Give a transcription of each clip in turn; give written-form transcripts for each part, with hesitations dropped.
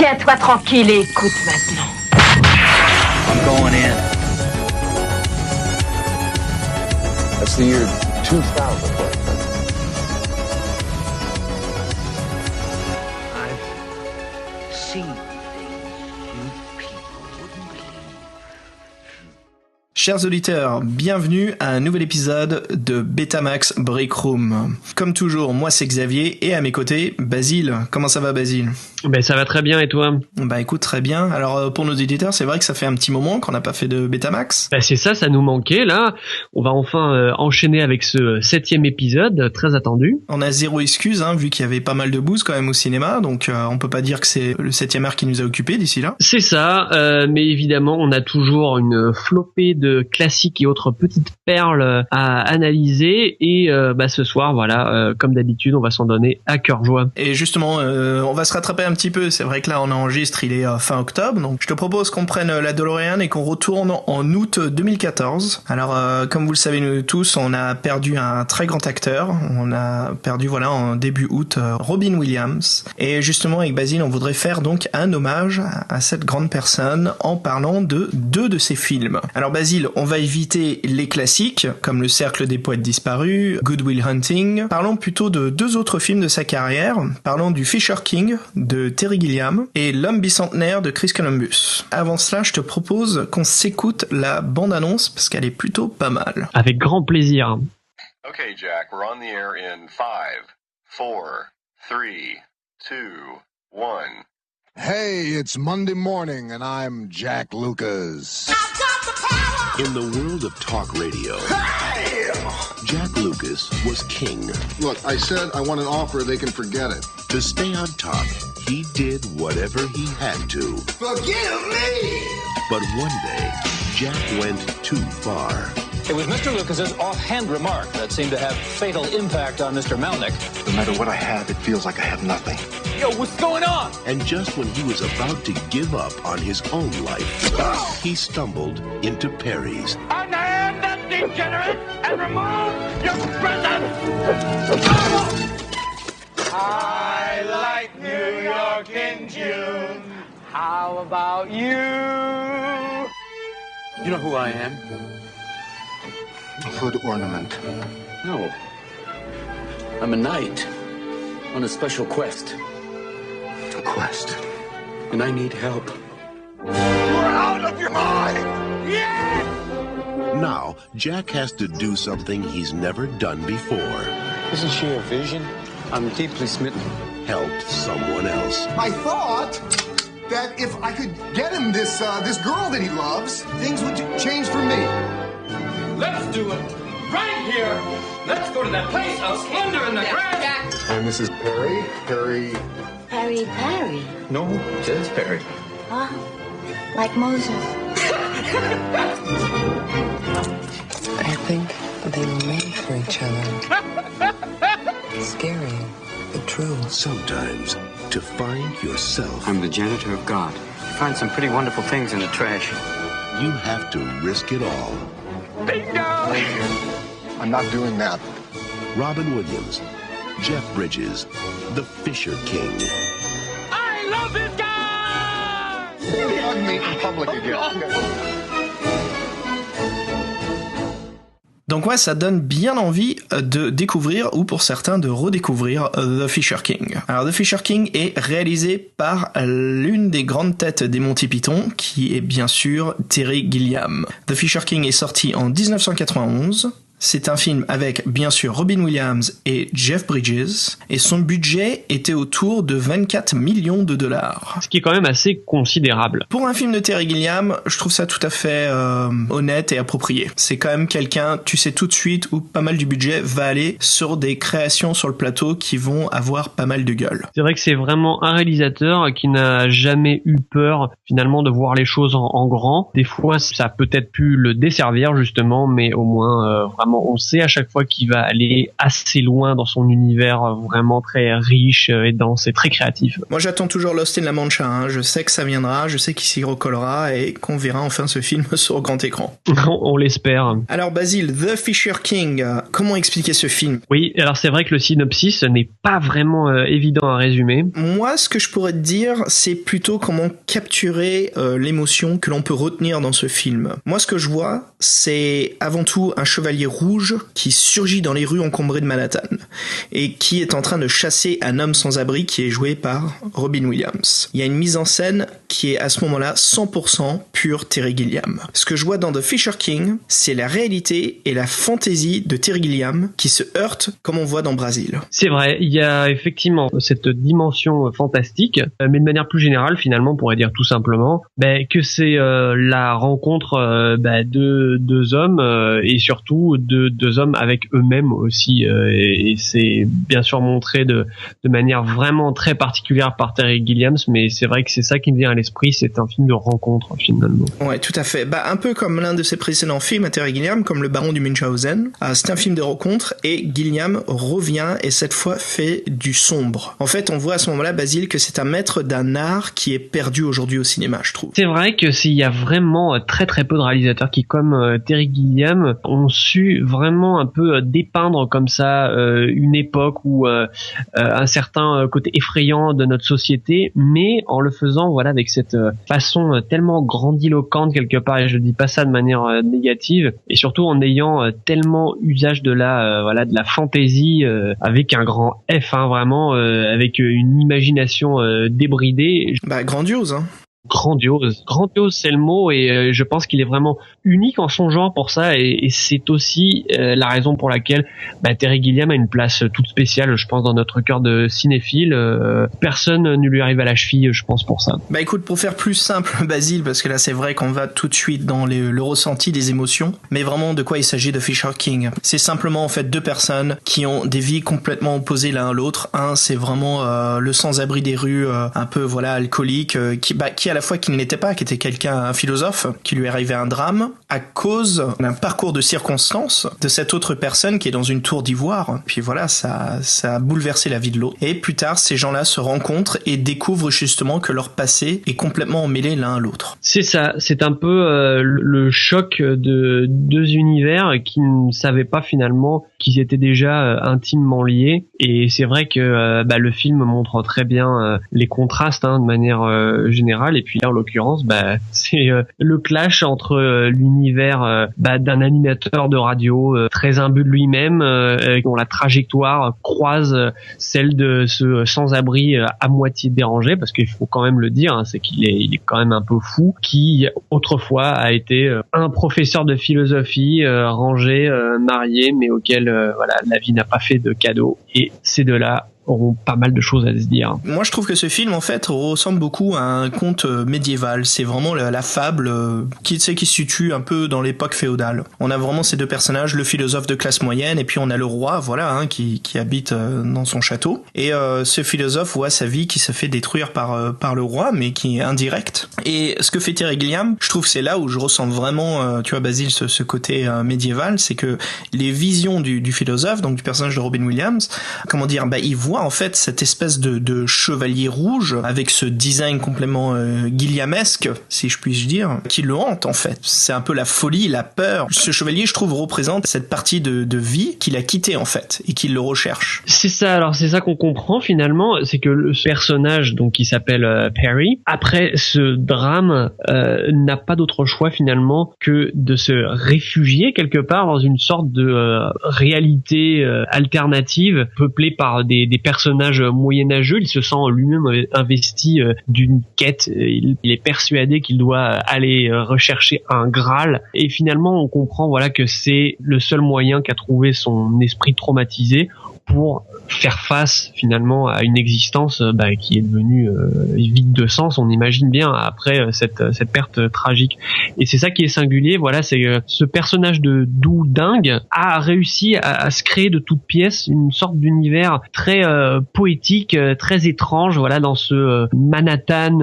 Tiens-toi tranquille et écoute maintenant. I'm going in. That's the year 2000. I've seen things you people wouldn't believe. Chers auditeurs, bienvenue à un nouvel épisode de Betamax Break Room. Comme toujours, moi c'est Xavier et à mes côtés, Basile. Comment ça va, Basile ? Ben ça va très bien, et toi ? Bah écoute, très bien. Alors pour nos éditeurs, c'est vrai que ça fait un petit moment qu'on n'a pas fait de Betamax. Ben c'est ça nous manquait là. On va enfin enchaîner avec ce 7e épisode, très attendu. On a zéro excuse, vu qu'il y avait pas mal de bouse quand même au cinéma, donc on peut pas dire que c'est le 7e art qui nous a occupés d'ici là. C'est ça, mais évidemment on a toujours une flopée de classiques et autres petites perles à analyser, et ce soir, voilà, comme d'habitude, on va s'en donner à cœur joie. Et justement, on va se rattraper un petit peu. C'est vrai que là on enregistre, il est fin octobre, donc je te propose qu'on prenne la DeLorean et qu'on retourne en août 2014. Alors comme vous le savez nous tous, on a perdu un très grand acteur. On a perdu en début août Robin Williams, et justement avec Basile on voudrait faire donc un hommage à cette grande personne en parlant de deux de ses films. Alors Basile, on va éviter les classiques comme Le Cercle des Poètes Disparus, Good Will Hunting. Parlons plutôt de deux autres films de sa carrière. Parlons du Fisher King de Terry Gilliam et L'Homme bicentenaire de Chris Columbus. Avant cela, je te propose qu'on s'écoute la bande-annonce parce qu'elle est plutôt pas mal. Avec grand plaisir. Okay, Jack, we're on the air in 5, 4, 3, 2, 1. Hey, it's Monday morning and I'm Jack Lucas. In the world of talk radio, Jack Lucas was king. Look, I said I want an offer, they can forget it. To stay on top, he did whatever he had to. Forgive me! But one day, Jack went too far. It was Mr. Lucas's offhand remark that seemed to have fatal impact on Mr. Melnick. No matter what I have, it feels like I have nothing. Yo, what's going on? And just when he was about to give up on his own life, he stumbled into Perry's. Unhand that degenerate and remove your presence! I like New York in June. How about you? You know who I am? A hood ornament. No. I'm a knight on a special quest. A quest. And I need help. You're out of your mind! Yes! Now, Jack has to do something he's never done before. Isn't she a vision? I'm deeply smitten. Help someone else. I thought that if I could get him this girl that he loves, things would change for me. Let's do it right here. Let's go to that place of splendor in the grand. And this is Perry. Perry. Perry. No, it is Perry. Ah, like Moses. I think they were made for each other. Scary, but true. Sometimes, to find yourself, I'm the janitor of God. You find some pretty wonderful things in the trash. You have to risk it all. Bingo! I'm not doing that. Robin Williams, Jeff Bridges, The Fisher King. I love this guy! Hug me in public again. Donc ouais, ça donne bien envie de découvrir, ou pour certains de redécouvrir, The Fisher King. Alors The Fisher King est réalisé par l'une des grandes têtes des Monty Python, qui est bien sûr Terry Gilliam. The Fisher King est sorti en 1991. C'est un film avec, bien sûr, Robin Williams et Jeff Bridges, et son budget était autour de 24 millions de dollars. Ce qui est quand même assez considérable. Pour un film de Terry Gilliam, je trouve ça tout à fait honnête et approprié. C'est quand même quelqu'un, tu sais tout de suite, où pas mal du budget va aller sur des créations sur le plateau qui vont avoir pas mal de gueule. C'est vrai que c'est vraiment un réalisateur qui n'a jamais eu peur, finalement, de voir les choses en grand. Des fois, ça a peut-être pu le desservir, justement, mais au moins, vraiment vraiment, on sait à chaque fois qu'il va aller assez loin dans son univers vraiment très riche et dense et très créatif. Moi j'attends toujours Lost in La Mancha, hein. Je sais que ça viendra, je sais qu'il s'y recollera et qu'on verra enfin ce film sur grand écran. On l'espère. Alors Basile, The Fisher King, comment expliquer ce film? Oui, alors c'est vrai que le synopsis n'est pas vraiment évident à résumer. Moi ce que je pourrais te dire, c'est plutôt comment capturer l'émotion que l'on peut retenir dans ce film. Moi ce que je vois, c'est avant tout un chevalier rouge qui surgit dans les rues encombrées de Manhattan et qui est en train de chasser un homme sans abri qui est joué par Robin Williams. Il y a une mise en scène qui est à ce moment-là 100% pure Terry Gilliam. Ce que je vois dans The Fisher King, c'est la réalité et la fantaisie de Terry Gilliam qui se heurtent comme on voit dans Brazil. C'est vrai, il y a effectivement cette dimension fantastique, mais de manière plus générale, finalement, on pourrait dire tout simplement que c'est la rencontre de deux hommes et surtout de deux hommes avec eux-mêmes aussi, et c'est bien sûr montré de manière vraiment très particulière par Terry Gilliam, mais c'est vrai que c'est ça qui me vient à l'esprit, c'est un film de rencontre finalement. Ouais, tout à fait. Un peu comme l'un de ses précédents films à Terry Gilliam, comme Le Baron du Munchausen. C'est un film de rencontre et Gilliam revient et cette fois fait du sombre. En fait, on voit à ce moment-là, Basile, que c'est un maître d'un art qui est perdu aujourd'hui au cinéma, je trouve. C'est vrai que s'il y a vraiment très très peu de réalisateurs qui, comme Terry Gilliam, ont su vraiment un peu dépeindre comme ça une époque ou un certain côté effrayant de notre société, mais en le faisant avec cette façon tellement grandiloquente quelque part, et je dis pas ça de manière négative, et surtout en ayant tellement usage de de la fantaisie avec un grand F, vraiment avec une imagination débridée. Grandiose, hein. Grandiose, c'est le mot, et je pense qu'il est vraiment unique en son genre pour ça, et c'est aussi la raison pour laquelle Terry Gilliam a une place toute spéciale, je pense, dans notre cœur de cinéphile. Personne ne lui arrive à la cheville, je pense, pour ça. Écoute, pour faire plus simple, Basile, parce que là c'est vrai qu'on va tout de suite dans le ressenti des émotions, mais vraiment de quoi il s'agit de Fisher King. C'est simplement en fait deux personnes qui ont des vies complètement opposées l'un à l'autre. Un, c'est vraiment le sans-abri des rues, un peu alcoolique, qui à la fois qui ne l'était pas, qui était un philosophe, qui lui est arrivé un drame à cause d'un parcours de circonstances de cette autre personne qui est dans une tour d'ivoire. Puis ça a bouleversé la vie de l'autre. Et plus tard, ces gens-là se rencontrent et découvrent justement que leur passé est complètement emmêlé l'un à l'autre. C'est ça, c'est un peu le choc de deux univers qui ne savaient pas finalement qu'ils étaient déjà intimement liés. Et c'est vrai que le film montre très bien les contrastes de manière générale. Et puis là, en l'occurrence, c'est le clash entre l'univers d'un animateur de radio très imbu de lui-même, dont la trajectoire croise celle de ce sans-abri à moitié dérangé, parce qu'il faut quand même le dire, c'est qu'il est quand même un peu fou, qui autrefois a été un professeur de philosophie, rangé, marié, mais auquel la vie n'a pas fait de cadeau. Et ces deux-là auront pas mal de choses à se dire. Moi, je trouve que ce film, en fait, ressemble beaucoup à un conte médiéval. C'est vraiment la fable qui se situe un peu dans l'époque féodale. On a vraiment ces deux personnages, le philosophe de classe moyenne, et puis on a le roi, qui habite dans son château. Et ce philosophe voit sa vie qui se fait détruire par le roi, mais qui est indirect. Et ce que fait Terry Gilliam, je trouve, c'est là où je ressens vraiment, Basile, ce côté médiéval, c'est que les visions du philosophe, donc du personnage de Robin Williams, il voit en fait cette espèce de chevalier rouge avec ce design complètement Gilliamesque, si je puis dire, qui le hante en fait. C'est un peu la folie, la peur. Ce chevalier, je trouve, représente cette partie de vie qu'il a quittée en fait et qu'il le recherche. C'est ça. Alors c'est ça qu'on comprend finalement, c'est que le personnage donc qui s'appelle Perry, après ce drame, n'a pas d'autre choix finalement que de se réfugier quelque part dans une sorte de réalité alternative peuplée par des personnages moyenâgeux. Il se sent lui-même investi d'une quête. Il est persuadé qu'il doit aller rechercher un Graal. Et finalement, on comprend que c'est le seul moyen qu'a trouvé son esprit traumatisé pour faire face finalement à une existence qui est devenue vide de sens. On imagine bien après cette perte tragique. Et c'est ça qui est singulier. Voilà, c'est ce personnage de doux dingue a réussi à se créer de toutes pièces une sorte d'univers très poétique, très étrange. Voilà, dans ce Manhattan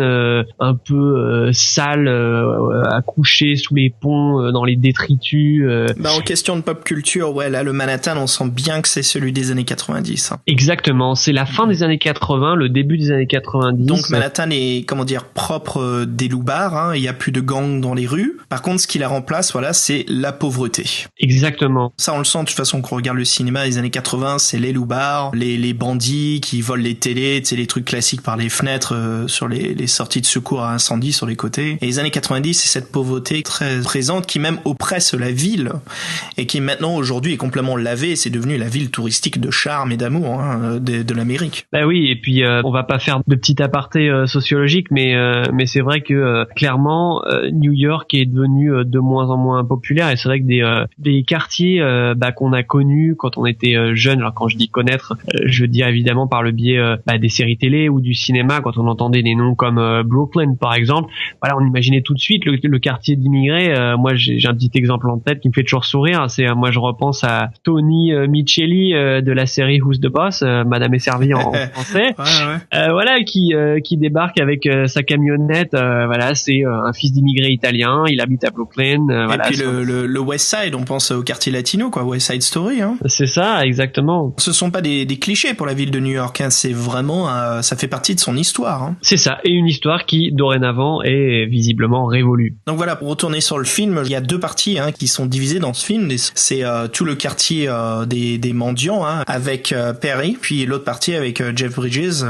un peu sale, à coucher sous les ponts, dans les détritus. En question de pop culture, ouais, là le Manhattan, on sent bien que c'est celui des années 90. Hein. Exactement, c'est la fin des années 80, le début des années 90. Donc Manhattan est, propre des loupards, hein. Il y a plus de gangs dans les rues. Par contre, ce qui la remplace, voilà, c'est la pauvreté. Exactement. Ça, on le sent de toute façon quand on regarde le cinéma des années 80, c'est les loupards, les bandits qui volent les télés, tu sais, les trucs classiques par les fenêtres sur les sorties de secours à incendie sur les côtés. Et les années 90, c'est cette pauvreté très présente qui même oppresse la ville et qui maintenant aujourd'hui est complètement lavée. C'est devenu la ville touristique de charme et d'amour de l'Amérique. Bah oui, et puis on va pas faire de petit aparté sociologique, mais c'est vrai que clairement New York est devenu de moins en moins populaire, et c'est vrai que des quartiers qu'on a connus quand on était jeune, alors quand je dis connaître, je veux dire évidemment par le biais des séries télé ou du cinéma, quand on entendait des noms comme Brooklyn par exemple, voilà, on imaginait tout de suite le quartier d'immigrés. Moi j'ai un petit exemple en tête qui me fait toujours sourire, c'est moi je repense à Tony Micheli de la série Who's the Boss, Madame est servie en français. Ouais. Voilà, qui débarque avec sa camionnette, voilà, c'est un fils d'immigré italien, il habite à Brooklyn, et voilà. Puis le West Side, on pense au quartier latino, quoi, West Side Story, hein. C'est ça, exactement. Ce sont pas des clichés pour la ville de New York, hein, c'est vraiment ça fait partie de son histoire, hein. C'est ça, et une histoire qui dorénavant est visiblement révolue. Donc voilà, pour retourner sur le film, il y a deux parties qui sont divisées dans ce film. C'est tout le quartier des mendiants, hein, avec Perry, puis l'autre partie avec Jeff Bridges,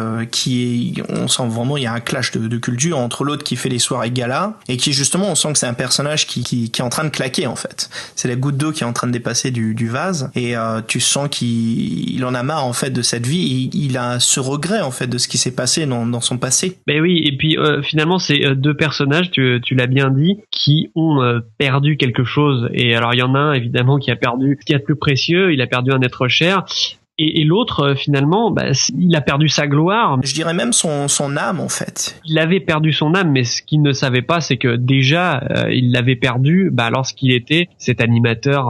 on sent vraiment il y a un clash de culture entre l'autre qui fait les soirées gala et qui justement on sent que c'est un personnage qui est en train de claquer en fait. C'est la goutte d'eau qui est en train de dépasser du vase, et tu sens qu'il en a marre en fait de cette vie. Il a ce regret en fait de ce qui s'est passé dans son passé. Ben oui, et puis finalement c'est deux personnages, tu l'as bien dit, qui ont perdu quelque chose. Et alors il y en a un évidemment qui a perdu ce qu'il y a de plus précieux, il a perdu un être cher. Et l'autre, finalement, il a perdu sa gloire. Je dirais même son âme, en fait. Il avait perdu son âme, mais ce qu'il ne savait pas, c'est que déjà, il l'avait perdu lorsqu'il était cet animateur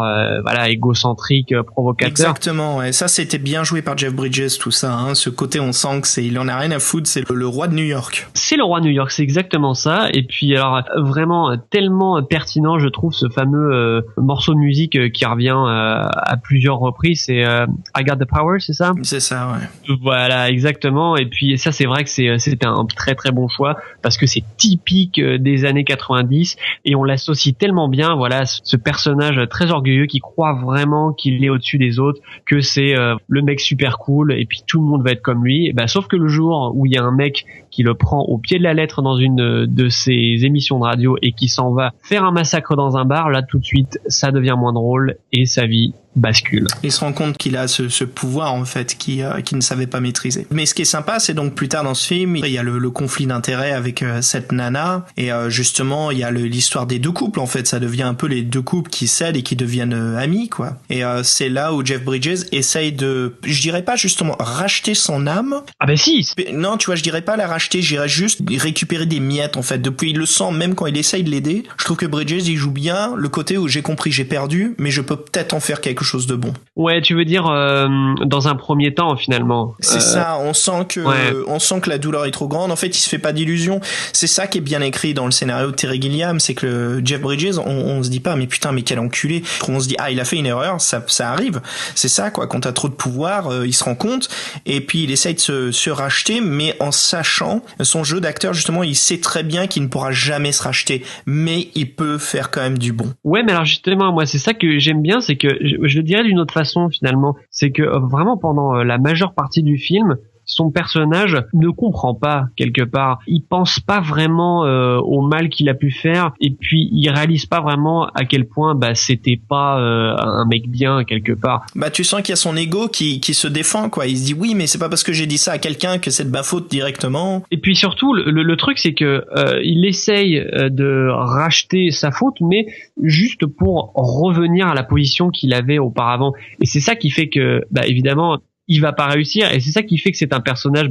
égocentrique, provocateur. Exactement, ouais. Ça, c'était bien joué par Jeff Bridges, tout ça. Hein. Ce côté, on sent que il en a rien à foutre, c'est le roi de New York. C'est le roi de New York, c'est exactement ça. Et puis, alors, vraiment, tellement pertinent, je trouve, ce fameux morceau de musique qui revient à plusieurs reprises, c'est I Got the Power, c'est ça ? C'est ça, ouais. Voilà, exactement. Et puis ça, c'est vrai que c'était un très très bon choix parce que c'est typique des années 90 et on l'associe tellement bien. Voilà, ce personnage très orgueilleux qui croit vraiment qu'il est au-dessus des autres, que c'est le mec super cool et puis tout le monde va être comme lui. Sauf que le jour où il y a un mec qui le prend au pied de la lettre dans une de ses émissions de radio et qui s'en va faire un massacre dans un bar, là tout de suite, ça devient moins drôle et sa vie bascule. Il se rend compte qu'il a ce pouvoir en fait qu'il ne savait pas maîtriser. Mais ce qui est sympa, c'est donc plus tard dans ce film, il y a le conflit d'intérêts avec cette nana et justement il y a l'histoire des deux couples en fait. Ça devient un peu les deux couples qui s'aident et qui deviennent amis quoi. Et c'est là où Jeff Bridges essaye de, je dirais pas justement racheter son âme. Ah ben si. Non, tu vois, je dirais pas la racheter, je dirais juste récupérer des miettes en fait. Depuis il le sent même quand il essaye de l'aider. Je trouve que Bridges il joue bien le côté où j'ai compris, j'ai perdu, mais je peux peut-être en faire quelque chose de bon. Ouais, tu veux dire dans un premier temps finalement. C'est ça, on sent que la douleur est trop grande. En fait, il se fait pas d'illusions. C'est ça qui est bien écrit dans le scénario de Terry Gilliam, c'est que Jeff Bridges, on se dit pas mais putain mais quel enculé. On se dit il a fait une erreur, ça arrive. C'est ça quoi, quand t'as trop de pouvoir, il se rend compte et puis il essaye de se racheter, mais en sachant son jeu d'acteur justement, il sait très bien qu'il ne pourra jamais se racheter, mais il peut faire quand même du bon. Ouais, mais alors justement moi c'est ça que j'aime bien, c'est que je le dirais d'une autre façon finalement, c'est que vraiment pendant la majeure partie du film, son personnage ne comprend pas quelque part. Il pense pas vraiment au mal qu'il a pu faire et puis il réalise pas vraiment à quel point c'était pas un mec bien quelque part. Tu sens qu'il y a son ego qui se défend quoi. Il se dit oui mais c'est pas parce que j'ai dit ça à quelqu'un que c'est de ma faute directement. Et puis surtout le truc c'est que il essaye de racheter sa faute mais juste pour revenir à la position qu'il avait auparavant. Et c'est ça qui fait que évidemment il va pas réussir, et c'est ça qui fait que c'est un personnage,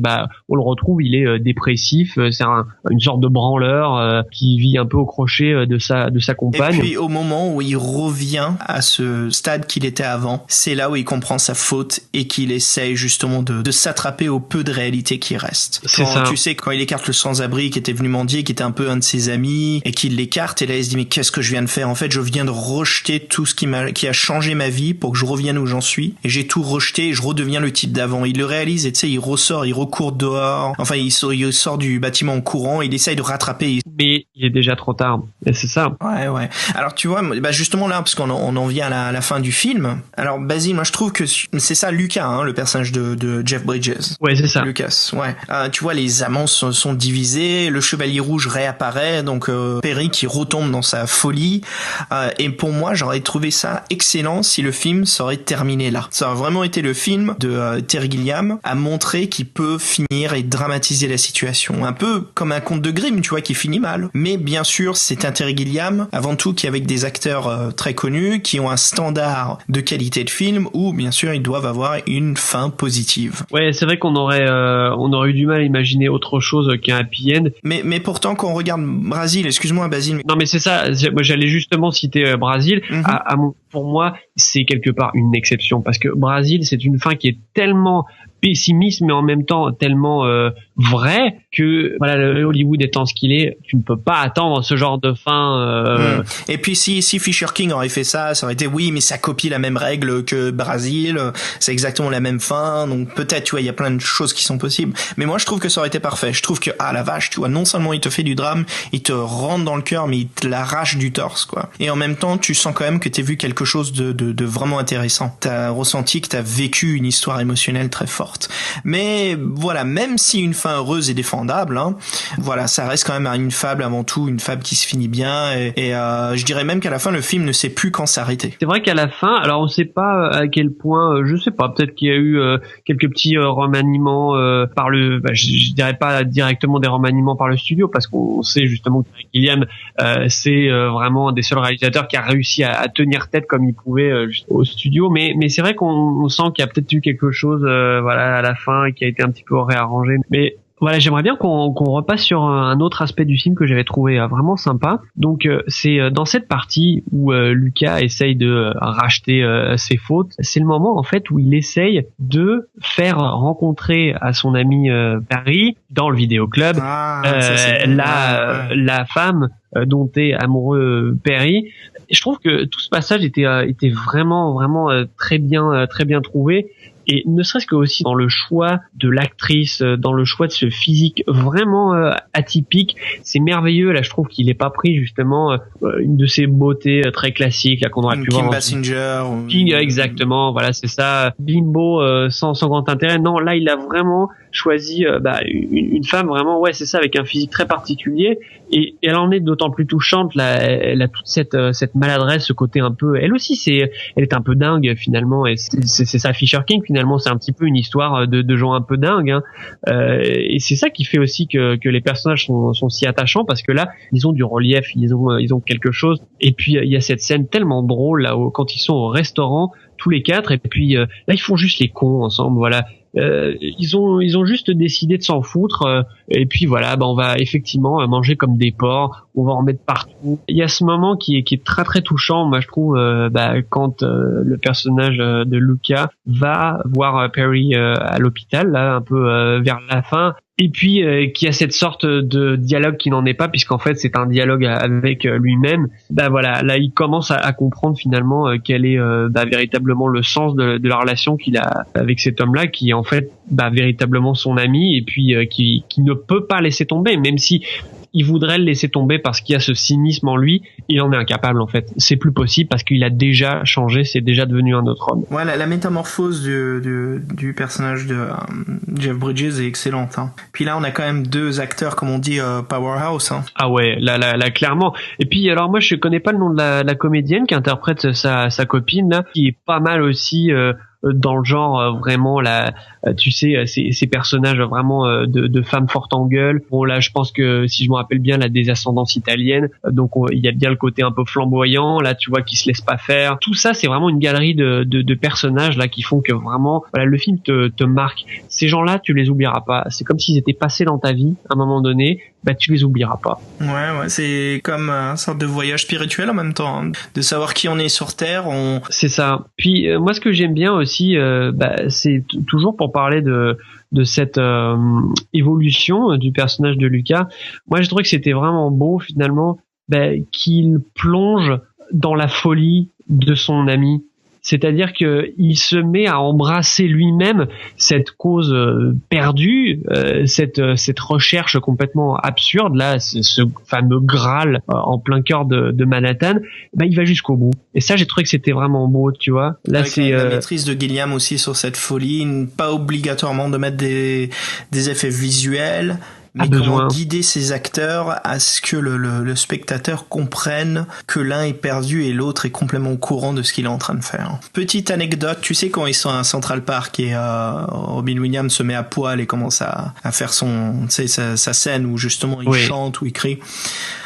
on le retrouve, il est dépressif, c'est une sorte de branleur qui vit un peu au crochet de sa compagne. Et puis au moment où il revient à ce stade qu'il était avant, c'est là où il comprend sa faute et qu'il essaye justement de s'attraper au peu de réalité qui reste. Tu sais, quand il écarte le sans-abri qui était venu mendier, qui était un peu un de ses amis, et qu'il l'écarte, et là il se dit mais qu'est-ce que je viens de faire? En fait, je viens de rejeter tout ce qui a changé ma vie pour que je revienne où j'en suis, et j'ai tout rejeté et je redeviens le type d'avant. Il le réalise et tu sais, il ressort, il recourt dehors, enfin il sort du bâtiment en courant, il essaye de rattraper. Mais il est déjà trop tard, et c'est ça. Ouais. Alors tu vois, justement là, parce qu'on en vient à la fin du film. Alors Basile, moi je trouve que c'est ça Lucas, hein, le personnage de Jeff Bridges. Ouais, c'est ça. Lucas, ouais. Tu vois, les amants sont divisés, le chevalier rouge réapparaît, donc Perry qui retombe dans sa folie. Et pour moi, j'aurais trouvé ça excellent si le film s'aurait terminé là. Ça aurait vraiment été le film de Terry Gilliam à montrer qu'il peut finir et dramatiser la situation. Un peu comme un conte de Grimm, tu vois, qui finit mal. Mais bien sûr, c'est un Terry Gilliam, avant tout, qui est avec des acteurs très connus, qui ont un standard de qualité de film où, bien sûr, ils doivent avoir une fin positive. Ouais, c'est vrai qu'on aurait eu du mal à imaginer autre chose qu'un happy end. Mais pourtant, quand on regarde Brésil, excuse-moi, Basile. Non, mais c'est ça. Moi, j'allais justement citer Brésil. Pour moi, c'est quelque part une exception parce que Brésil, c'est une fin qui est tellement pessimiste mais en même temps tellement vrai que voilà, le Hollywood étant ce qu'il est, tu ne peux pas attendre ce genre de fin. Et puis si Fisher King aurait fait ça aurait été oui, mais ça copie la même règle que Brésil, c'est exactement la même fin, donc peut-être tu vois, il y a plein de choses qui sont possibles. Mais moi je trouve que ça aurait été parfait. Je trouve que la vache, tu vois, non seulement il te fait du drame, il te rentre dans le cœur, mais il te l'arrache du torse quoi. Et en même temps, tu sens quand même que t'as vu quelque chose de vraiment intéressant. T'as ressenti que t'as vécu une histoire émotionnelle très forte. Mais voilà, même si une fin heureuse est défendable, hein, voilà, ça reste quand même une fable avant tout, une fable qui se finit bien. Et je dirais même qu'à la fin, le film ne sait plus quand s'arrêter. C'est vrai qu'à la fin, alors on sait pas à quel point, je sais pas, peut-être qu'il y a eu quelques petits remaniements par le, je dirais pas directement des remaniements par le studio, parce qu'on sait justement que Gilliam, c'est vraiment un des seuls réalisateurs qui a réussi à tenir tête comme il pouvait au studio. Mais c'est vrai qu'on sent qu'il y a peut-être eu quelque chose, voilà, à la fin qui a été un petit peu réarrangé. Mais voilà, j'aimerais bien qu'on repasse sur un autre aspect du film que j'avais trouvé vraiment sympa. Donc c'est dans cette partie où Lucas essaye de racheter ses fautes. C'est le moment en fait où il essaye de faire rencontrer à son ami Perry dans le vidéoclub la femme dont est amoureux Perry. Et je trouve que tout ce passage était vraiment très bien trouvé. Et ne serait-ce que aussi dans le choix de l'actrice, dans le choix de ce physique vraiment atypique, c'est merveilleux. Là, je trouve qu'il est pas pris justement une de ces beautés très classiques là qu'on aurait pu voir. Kim Basinger. King, exactement. Voilà, c'est ça. Bimbo sans grand intérêt. Non, là, il a vraiment choisi une femme vraiment, ouais, c'est ça, avec un physique très particulier. Et elle en est d'autant plus touchante. Là, elle a toute cette maladresse, ce côté un peu. Elle aussi, elle est un peu dingue finalement. Et c'est ça, Fisher King. Finalement, c'est un petit peu une histoire de gens un peu dingues. Hein. Et c'est ça qui fait aussi que les personnages sont si attachants, parce que là, ils ont du relief, ils ont quelque chose. Et puis il y a cette scène tellement drôle là quand ils sont au restaurant tous les quatre. Et puis là, ils font juste les cons ensemble. Voilà. Ils ont juste décidé de s'en foutre, et puis voilà, on va effectivement manger comme des porcs, on va en mettre partout. Il y a ce moment qui est très très touchant, moi je trouve, quand le personnage de Lucas va voir Perry à l'hôpital, là un peu vers la fin. Et puis qui a cette sorte de dialogue qui n'en est pas, puisqu'en fait c'est un dialogue avec lui-même. Voilà, là il commence à comprendre finalement quel est véritablement le sens de la relation qu'il a avec cet homme-là, qui est en fait véritablement son ami, et puis qui ne peut pas laisser tomber, même si il voudrait le laisser tomber parce qu'il y a ce cynisme en lui, il en est incapable en fait. C'est plus possible parce qu'il a déjà changé, c'est déjà devenu un autre homme. Ouais, la métamorphose du personnage de Jeff Bridges est excellente. Hein. Puis là, on a quand même deux acteurs, comme on dit, powerhouse. Hein. Ah ouais, là clairement. Et puis alors moi, je connais pas le nom de la comédienne qui interprète sa copine là, qui est pas mal aussi. dans le genre vraiment tu sais, ces personnages vraiment de femmes fortes en gueule. Bon là, je pense que si je me rappelle bien, des ascendances italiennes, donc il y a bien le côté un peu flamboyant. Là, tu vois, qui se laisse pas faire. Tout ça, c'est vraiment une galerie de personnages là qui font que vraiment, voilà, le film te marque. Ces gens-là, tu les oublieras pas. C'est comme s'ils étaient passés dans ta vie à un moment donné. Tu les oublieras pas. Ouais, c'est comme une sorte de voyage spirituel en même temps, hein, de savoir qui on est sur Terre. C'est ça. Puis moi, ce que j'aime bien aussi, c'est toujours pour parler de cette évolution du personnage de Lucas. Moi, je trouvais que c'était vraiment beau finalement qu'il plonge dans la folie de son ami. C'est-à-dire que il se met à embrasser lui-même cette cause perdue, cette recherche complètement absurde là, ce fameux Graal en plein cœur de Manhattan. Il va jusqu'au bout. Et ça, j'ai trouvé que c'était vraiment beau, tu vois. Là, avec c'est la maîtrise de Gilliam aussi sur cette folie, pas obligatoirement de mettre des effets visuels. Mais comment guider ces acteurs à ce que le spectateur comprenne que l'un est perdu et l'autre est complètement au courant de ce qu'il est en train de faire. Petite anecdote, tu sais quand ils sont à Central Park et Robin Williams se met à poil et commence à faire sa scène où justement il chante ou il crie.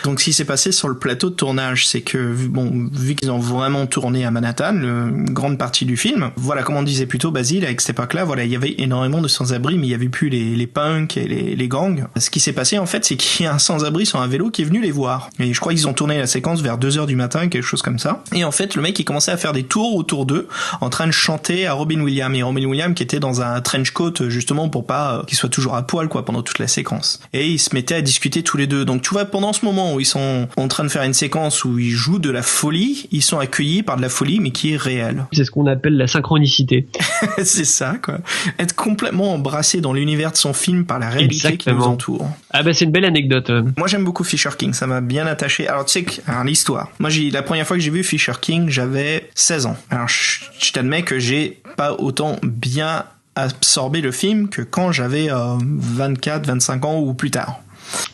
Donc ce qui s'est passé sur le plateau de tournage, c'est que vu qu'ils ont vraiment tourné à Manhattan, une grande partie du film, voilà, comme on disait plus tôt, Basile, avec cette époque-là, voilà, il y avait énormément de sans-abri, mais il y avait plus les punks et les gangs. Ce qui s'est passé en fait, c'est qu'il y a un sans-abri sur un vélo qui est venu les voir. Et je crois qu'ils ont tourné la séquence vers 2h du matin, quelque chose comme ça. Et en fait, le mec il commençait à faire des tours autour d'eux, en train de chanter à Robin Williams. Et Robin Williams qui était dans un trench coat justement pour pas qu'il soit toujours à poil quoi pendant toute la séquence. Et ils se mettaient à discuter tous les deux. Donc tu vois, pendant ce moment où ils sont en train de faire une séquence où ils jouent de la folie, ils sont accueillis par de la folie mais qui est réelle. C'est ce qu'on appelle la synchronicité. C'est ça quoi. Être complètement embrassé dans l'univers de son film par la réalité qui nous entoure. Ah c'est une belle anecdote. Moi j'aime beaucoup Fisher King, ça m'a bien attaché. Alors tu sais que l'histoire. Moi la première fois que j'ai vu Fisher King, j'avais 16 ans. Alors je t'admets que j'ai pas autant bien absorbé le film que quand j'avais 24, 25 ans ou plus tard.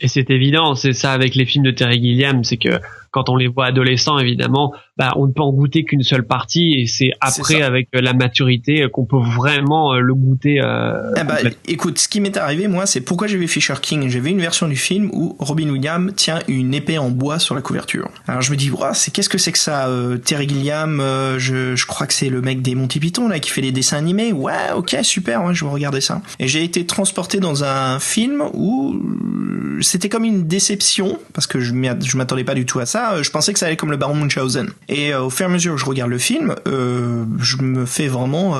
Et c'est évident, c'est ça avec les films de Terry Gilliam, c'est que quand on les voit adolescents, évidemment, on ne peut en goûter qu'une seule partie, et c'est après, avec la maturité, qu'on peut vraiment le goûter. Écoute, ce qui m'est arrivé, moi, c'est pourquoi j'ai vu Fisher King. J'ai vu une version du film où Robin Williams tient une épée en bois sur la couverture. Alors je me dis, qu'est-ce que c'est que ça, Terry Gilliam, je crois que c'est le mec des Monty Python là qui fait les dessins animés. Ouais, ok, super, je vais regarder ça. Et j'ai été transporté dans un film où c'était comme une déception parce que je m'attendais pas du tout à ça. Je pensais que ça allait comme le Baron Munchausen. Et au fur et à mesure que je regarde le film, je me fais vraiment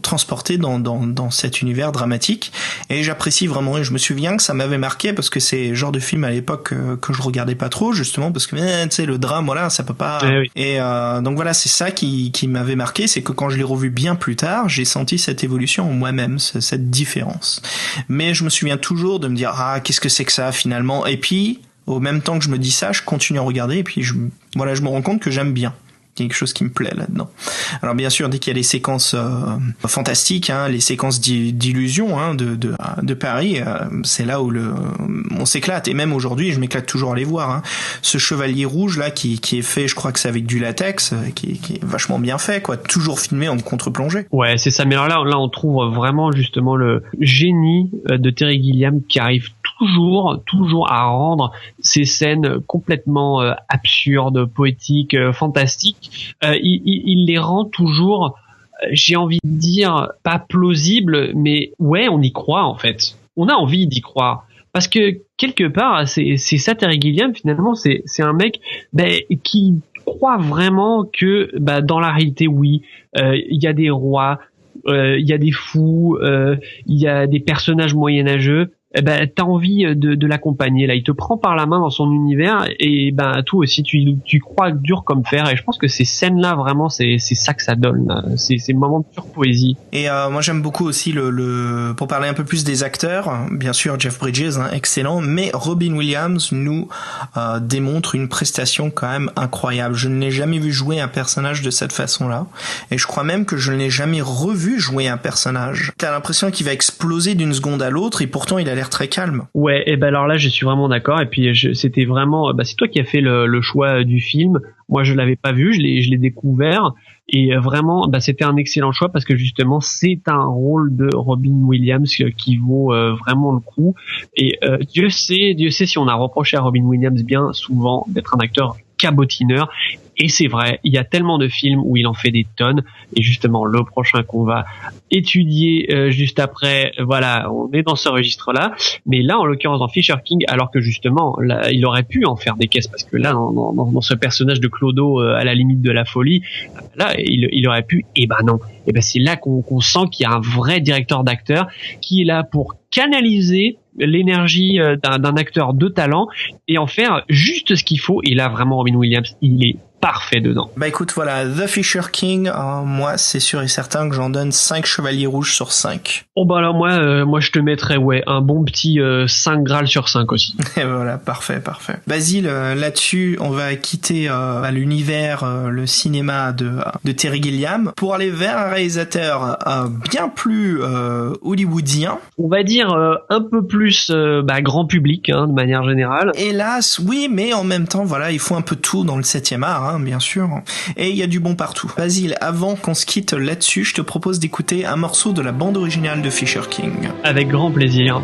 transporter dans cet univers dramatique et j'apprécie vraiment. Et je me souviens que ça m'avait marqué parce que c'est le genre de film à l'époque que je regardais pas trop, justement parce que tu sais, le drame, voilà, ça peut pas. Oui. Et donc voilà, c'est ça qui m'avait marqué, c'est que quand je l'ai revu bien plus tard, j'ai senti cette évolution en moi-même, cette différence. Mais je me souviens toujours de me dire qu'est-ce que c'est que ça finalement. Et puis au même temps que je me dis ça, je continue à regarder et puis je me rends compte que j'aime bien. Il y a quelque chose qui me plaît là-dedans. Alors bien sûr, dès qu'il y a les séquences fantastiques, les séquences d'illusion de Paris, c'est là où on s'éclate. Et même aujourd'hui, je m'éclate toujours à les voir. Ce chevalier rouge là qui est fait, je crois que c'est avec du latex, qui est vachement bien fait, quoi. Toujours filmé en contre-plongée. Ouais, c'est ça. Mais alors là, on trouve vraiment justement le génie de Terry Gilliam qui arrive toujours à rendre ces scènes complètement absurdes, poétiques, fantastiques. Il les rend toujours, j'ai envie de dire, pas plausibles, mais ouais, on y croit en fait. On a envie d'y croire. Parce que quelque part, c'est ça Terry Gilliam, finalement, c'est un mec qui croit vraiment que dans la réalité, oui, il y a des rois, il y a des fous, il y a des personnages moyenâgeux. T'as envie de l'accompagner là, il te prend par la main dans son univers et toi aussi tu crois dur comme fer et je pense que ces scènes là vraiment c'est ça que ça donne là. C'est moments de pure poésie. Et moi j'aime beaucoup aussi pour parler un peu plus des acteurs, bien sûr Jeff Bridges excellent, mais Robin Williams nous démontre une prestation quand même incroyable. Je ne l'ai jamais vu jouer un personnage de cette façon là et je crois même que je ne l'ai jamais revu jouer un personnage. T'as l'impression qu'il va exploser d'une seconde à l'autre et pourtant il a l'air très calme. Ouais, et alors là je suis vraiment d'accord et puis c'était vraiment c'est toi qui as fait le choix du film. Moi, je l'avais pas vu, je l'ai découvert. Et vraiment, c'était un excellent choix parce que justement, c'est un rôle de Robin Williams qui vaut vraiment le coup. Et Dieu sait si on a reproché à Robin Williams bien souvent d'être un acteur cabotineur. Et c'est vrai, il y a tellement de films où il en fait des tonnes. Et justement, le prochain qu'on va étudier juste après, voilà, on est dans ce registre-là. Mais là, en l'occurrence, dans Fisher King, alors que justement, là, il aurait pu en faire des caisses parce que là, dans ce personnage de Clodo à la limite de la folie, là, il aurait pu. Et ben non. Et ben c'est là qu'on sent qu'il y a un vrai directeur d'acteur qui est là pour canaliser l'énergie d'un acteur de talent et en faire juste ce qu'il faut. Et là, vraiment, Robin Williams, il est parfait dedans. Bah écoute, voilà, The Fisher King, moi c'est sûr et certain que j'en donne 5 chevaliers rouges sur 5. Oh bah alors moi je te mettrais un bon petit 5 Graal sur 5 aussi. Et voilà, parfait. Basile, là-dessus, on va quitter l'univers, le cinéma de Terry Gilliam pour aller vers un réalisateur bien plus hollywoodien. On va dire un peu plus grand public de manière générale. Hélas, oui, mais en même temps, voilà, il faut un peu tout dans le 7e art, bien sûr. Et il y a du bon partout. Basile, avant qu'on se quitte là-dessus, je te propose d'écouter un morceau de la bande originale de Fisher King. Avec grand plaisir.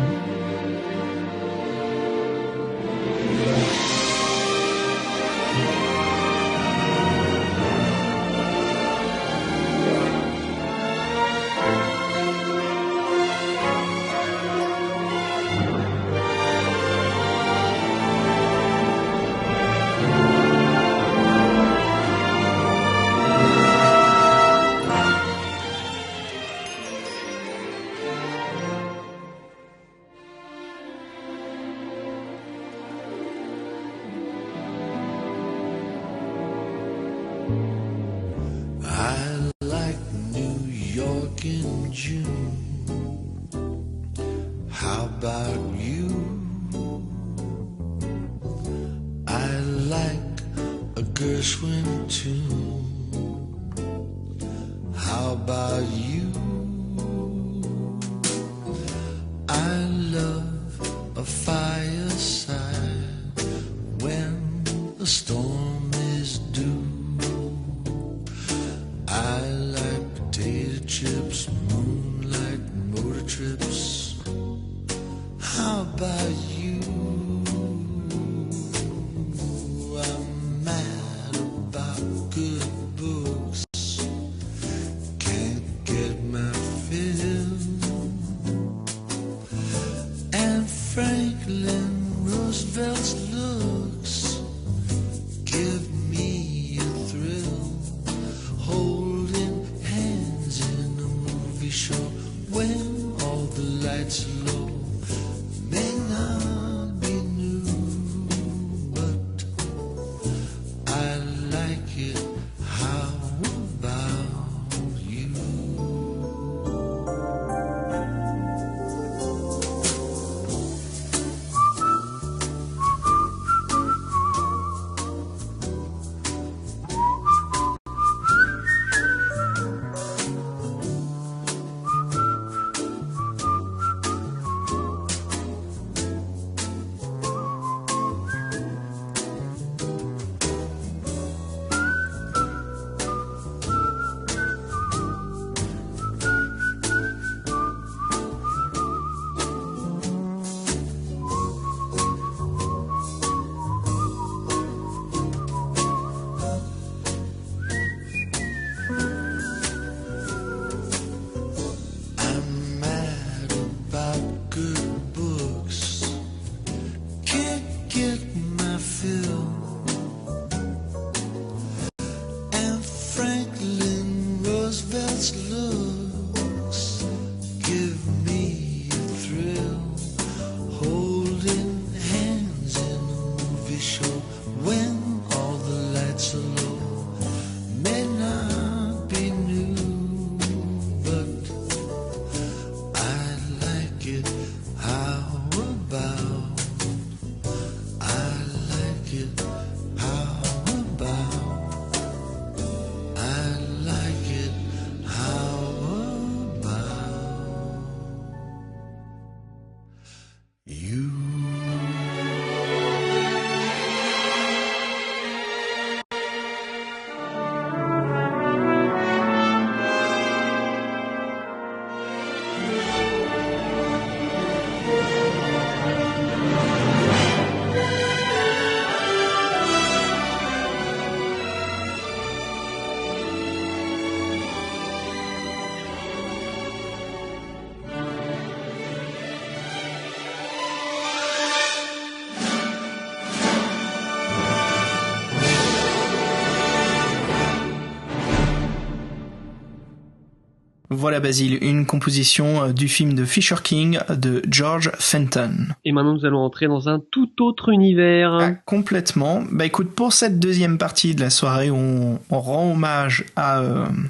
Voilà Basile, une composition du film de Fisher King de George Fenton. Et maintenant nous allons entrer dans un tout autre univers. Ah, complètement. Bah écoute, pour cette deuxième partie de la soirée, on rend hommage à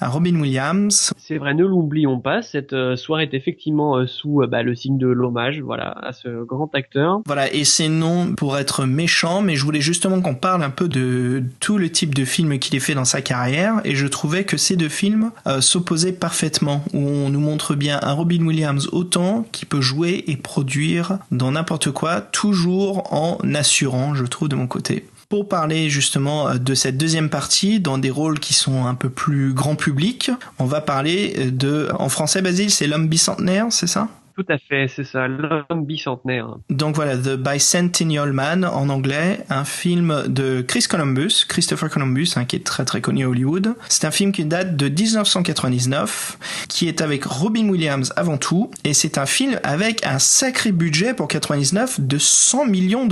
Robin Williams. C'est vrai, ne l'oublions pas, cette soirée est effectivement sous le signe de l'hommage, voilà, à ce grand acteur. Voilà, et c'est non pour être méchant, mais je voulais justement qu'on parle un peu de tout le type de films qu'il ait fait dans sa carrière, et je trouvais que ces deux films s'opposaient parfaitement, où on nous montre bien un Robin Williams autant qui peut jouer et produire dans n'importe quoi, toujours en assurant, je trouve, de mon côté. Pour parler justement de cette deuxième partie, dans des rôles qui sont un peu plus grand public, on va parler en français, Basile, c'est L'homme bicentenaire, c'est ça ? Tout à fait, c'est ça, L'homme bicentenaire. Donc voilà, The Bicentennial Man en anglais, un film de Christopher Columbus, qui est très très connu à Hollywood. C'est un film qui date de 1999, qui est avec Robin Williams avant tout, et c'est un film avec un sacré budget pour 99 de $100 millions.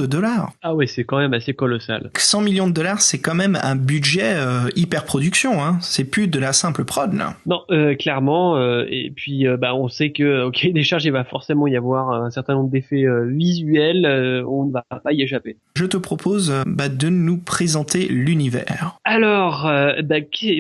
Ah ouais, c'est quand même assez colossal. $100 millions, c'est quand même un budget hyper production, hein. C'est plus de la simple prod, là. Non, clairement, et puis on sait que, ok, des charges, il va forcément y avoir un certain nombre d'effets visuels, on ne va pas y échapper. Je te propose de nous présenter l'univers. Alors,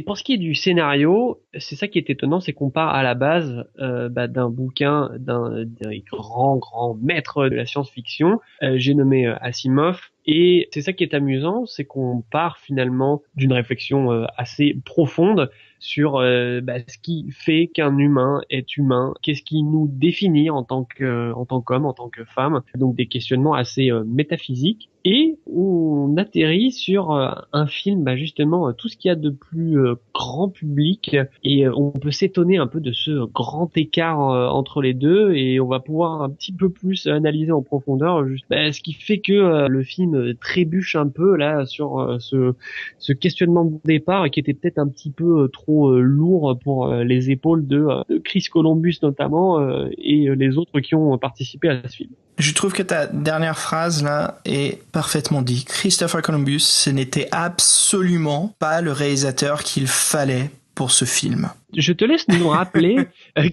pour ce qui est du scénario, c'est ça qui est étonnant, c'est qu'on part à la base d'un bouquin d'un grand maître de la science-fiction, j'ai nommé Asimov. Et c'est ça qui est amusant, c'est qu'on part finalement d'une réflexion assez profonde sur ce qui fait qu'un humain est humain, qu'est-ce qui nous définit en tant qu'homme, en tant que femme, donc des questionnements assez métaphysiques. Et on atterrit sur un film, justement, tout ce qu'il y a de plus grand public, et on peut s'étonner un peu de ce grand écart entre les deux, et on va pouvoir un petit peu plus analyser en profondeur ce qui fait que le film trébuche un peu là sur ce questionnement de départ qui était peut-être un petit peu trop lourd pour les épaules de Chris Columbus notamment et les autres qui ont participé à ce film. Je trouve que ta dernière phrase là est parfaitement dit. Christopher Columbus, ce n'était absolument pas le réalisateur qu'il fallait pour ce film. Je te laisse nous rappeler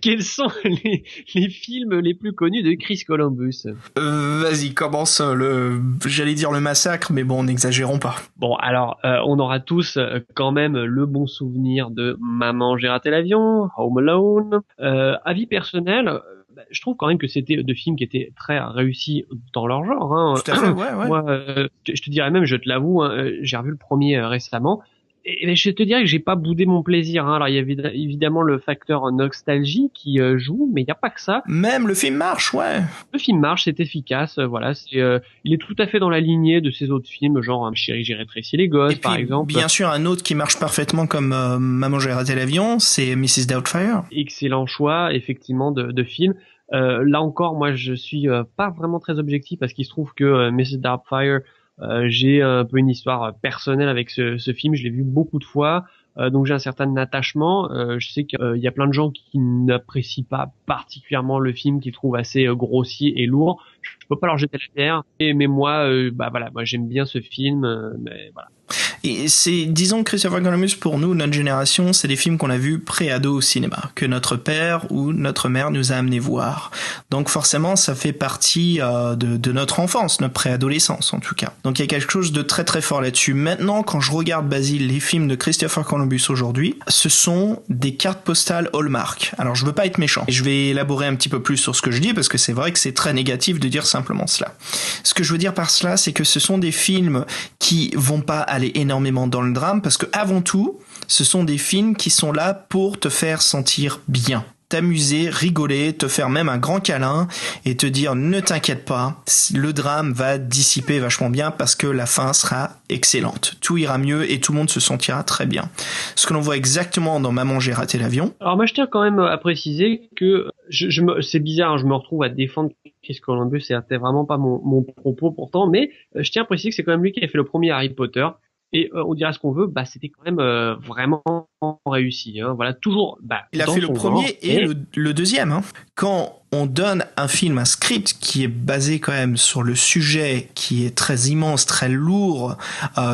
quels sont les films les plus connus de Chris Columbus. Vas-y, commence j'allais dire le massacre, mais bon, n'exagérons pas. Bon, alors, on aura tous quand même le bon souvenir de Maman, j'ai raté l'avion, Home Alone. Avis personnel, je trouve quand même que c'était deux films qui étaient très réussis dans leur genre. Hein. Tout à fait, ouais. Moi, je te dirais même, je te l'avoue, j'ai revu le premier récemment. Et je te dirais que j'ai pas boudé mon plaisir. Hein. Alors il y a évidemment le facteur nostalgie qui joue, mais il y a pas que ça. Même le film marche, ouais. Le film marche, c'est efficace, voilà. Il est tout à fait dans la lignée de ces autres films, genre Chérie, j'ai rétréci les gosses, par exemple. Bien sûr, un autre qui marche parfaitement comme Maman, j'ai raté l'avion, c'est Mrs. Doubtfire. Excellent choix, effectivement, de film. Là encore, moi, je suis pas vraiment très objectif parce qu'il se trouve que Mrs. Doubtfire, j'ai un peu une histoire personnelle avec ce film, je l'ai vu beaucoup de fois, donc j'ai un certain attachement. Je sais qu'il y a plein de gens qui n'apprécient pas particulièrement le film, qui trouvent assez grossier et lourd. Je peux pas leur jeter la terre, mais moi, moi j'aime bien ce film, mais voilà. Et c'est, disons, Christopher Columbus, pour nous, notre génération, c'est des films qu'on a vus pré-ado au cinéma, que notre père ou notre mère nous a amené voir. Donc forcément, ça fait partie de notre enfance, notre préadolescence en tout cas. Donc il y a quelque chose de très très fort là-dessus. Maintenant, quand je regarde, Basile, les films de Christopher Columbus aujourd'hui, ce sont des cartes postales Hallmark. Alors je veux pas être méchant, je vais élaborer un petit peu plus sur ce que je dis, parce que c'est vrai que c'est très négatif de dire simplement cela. Ce que je veux dire par cela, c'est que ce sont des films qui vont pas aller énormément dans le drame, parce que avant tout, ce sont des films qui sont là pour te faire sentir bien, t'amuser, rigoler, te faire même un grand câlin et te dire ne t'inquiète pas, le drame va dissiper vachement bien parce que la fin sera excellente. Tout ira mieux et tout le monde se sentira très bien. Ce que l'on voit exactement dans Maman, j'ai raté l'avion. Alors moi je tiens quand même à préciser que c'est bizarre, je me retrouve à défendre Chris Columbus, c'était vraiment pas mon propos pourtant, mais je tiens à préciser que c'est quand même lui qui a fait le premier Harry Potter. Et on dira ce qu'on veut, c'était quand même vraiment réussi. Hein. Voilà, toujours. Il a fait le premier et le deuxième. Hein. Quand on donne un film, un script qui est basé quand même sur le sujet qui est très immense, très lourd,